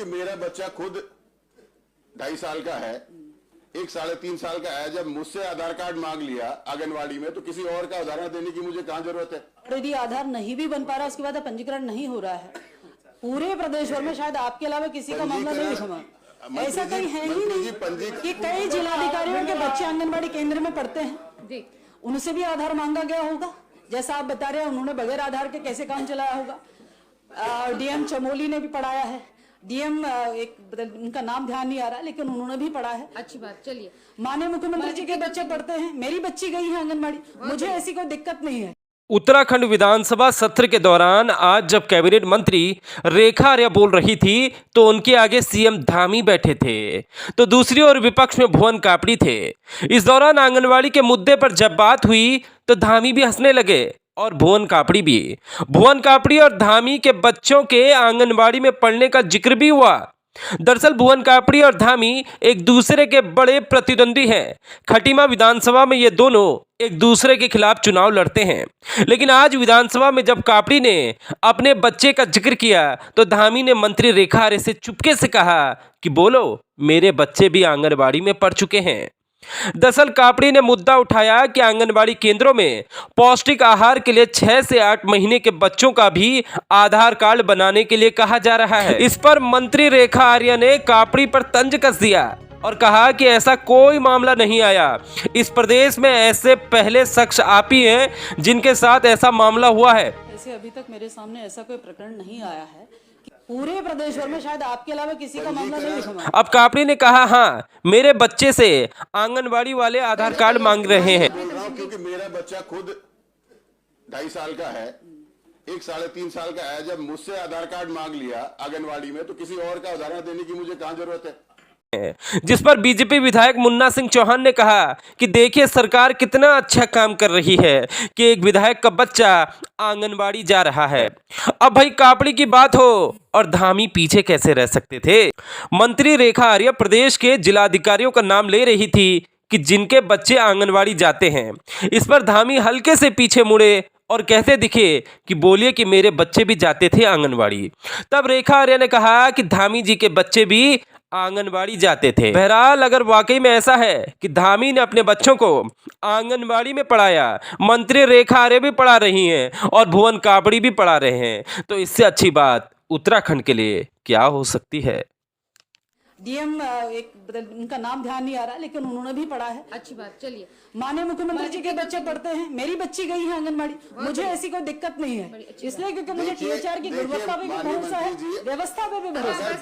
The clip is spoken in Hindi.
क्योंकि मेरा बच्चा खुद 2.5 साल का है, एक 3.5 साल का है। जब मुझसे आधार कार्ड मांग लिया आंगनवाड़ी में, तो किसी और का उदाहरण देने की मुझे कहाँ जरूरत है। और यदि आधार नहीं भी बन पा रहा, उसके बाद पंजीकरण नहीं हो रहा है, पूरे प्रदेश भर में शायद आपके अलावा किसी का मामला नहीं दिखा। ऐसा कहीं है ही नहीं कि कई जिलाधिकारियों के बच्चे आंगनबाड़ी केंद्र में पढ़ते हैं, उनसे भी आधार मांगा गया होगा। जैसा आप बता रहे हैं, उन्होंने बगैर आधार के कैसे काम चलाया होगा। डीएम चमोली ने भी पढ़ाया है, डीएम उनका नाम ध्यान नहीं आ रहा, लेकिन उन्होंने भी पढ़ा है। अच्छी बात, चलिए। माननीय मुख्यमंत्री जी के बच्चे पढ़ते हैं, मेरी बच्ची गई है आंगनबाड़ी, मुझे ऐसी कोई दिक्कत नहीं है। उत्तराखंड विधानसभा सत्र के दौरान आज जब कैबिनेट मंत्री रेखा आर्या बोल रही थी तो उनके आगे सीएम धामी बैठे थे, तो दूसरी ओर विपक्ष में भुवन कापड़ी थे। इस दौरान आंगनवाड़ी के मुद्दे पर जब बात हुई तो धामी भी हंसने लगे और भुवन कापड़ी भी। भुवन कापड़ी और धामी के बच्चों के आंगनवाड़ी में पढ़ने का जिक्र भी हुआ। दरअसल भुवन कापड़ी और धामी एक दूसरे के बड़े प्रतिद्वंदी हैं। खटीमा विधानसभा में ये दोनों एक दूसरे के खिलाफ चुनाव लड़ते हैं, लेकिन आज विधानसभा में जब कापड़ी ने अपने बच्चे का जिक्र किया तो धामी ने मंत्री रेखा आर्या से चुपके से कहा कि बोलो, मेरे बच्चे भी आंगनबाड़ी में पढ़ चुके हैं। दरअसल कापड़ी ने मुद्दा उठाया कि आंगनबाड़ी केंद्रों में पौष्टिक आहार के लिए 6 से 8 महीने के बच्चों का भी आधार कार्ड बनाने के लिए कहा जा रहा है। इस पर मंत्री रेखा आर्या ने कापड़ी पर तंज कस दिया और कहा कि ऐसा कोई मामला नहीं आया। इस प्रदेश में ऐसे पहले शख्स आप ही हैं जिनके साथ ऐसा मामला हुआ है। ऐसे अभी तक मेरे सामने ऐसा कोई प्रकरण नहीं आया है कि पूरे प्रदेश भर में शायद आपके अलावा किसी का मामला नहीं दिखा। अब कापड़ी ने कहा, हाँ, मेरे बच्चे से आंगनबाड़ी वाले आधार कार्ड मांग रहे हैं। बोल रहा हूं क्योंकि मेरा बच्चा खुद 2.5 साल का है, एक 3.5 साल का है। जब मुझसे आधार कार्ड मांग लिया आंगनवाड़ी में, तो किसी और का उदाहरण देने की मुझे कहाँ जरूरत है। जिस पर बीजेपी विधायक मुन्ना सिंह चौहान ने कहा कि देखिए सरकार कितना अच्छा काम कर रही है कि एक विधायक का बच्चा आंगनबाड़ी जा रहा है। अब भाई कापड़ी की बात हो और धामी पीछे कैसे रह सकते थे। मंत्री रेखा आर्या प्रदेश के जिलाधिकारियों का नाम ले रही थी कि जिनके बच्चे आंगनबाड़ी जाते हैं। इस पर धामी हल्के से पीछे मुड़े और कहते दिखे कि बोलिए कि मेरे बच्चे भी जाते थे आंगनबाड़ी। तब रेखा आर्या ने कहा कि धामी जी के बच्चे भी आंगनबाड़ी जाते थे। बहरहाल अगर वाकई में ऐसा है कि धामी ने अपने बच्चों को आंगनबाड़ी में पढ़ाया, मंत्री रेखा आर्या भी पढ़ा रही हैं और भुवन कापड़ी भी पढ़ा रहे हैं, तो इससे अच्छी बात उत्तराखंड के लिए क्या हो सकती है। डीएम उनका नाम ध्यान नहीं आ रहा, लेकिन उन्होंने भी पढ़ा है। अच्छी बात, चलिए। माननीय मुख्यमंत्री जी के बच्चे पढ़ते हैं, मेरी बच्ची गई है आंगनबाड़ी, मुझे ऐसी कोई दिक्कत नहीं है। इसलिए क्योंकि मुझे THR की गुणवत्ता पे भी भरोसा है, व्यवस्था पे भी भरोसा है।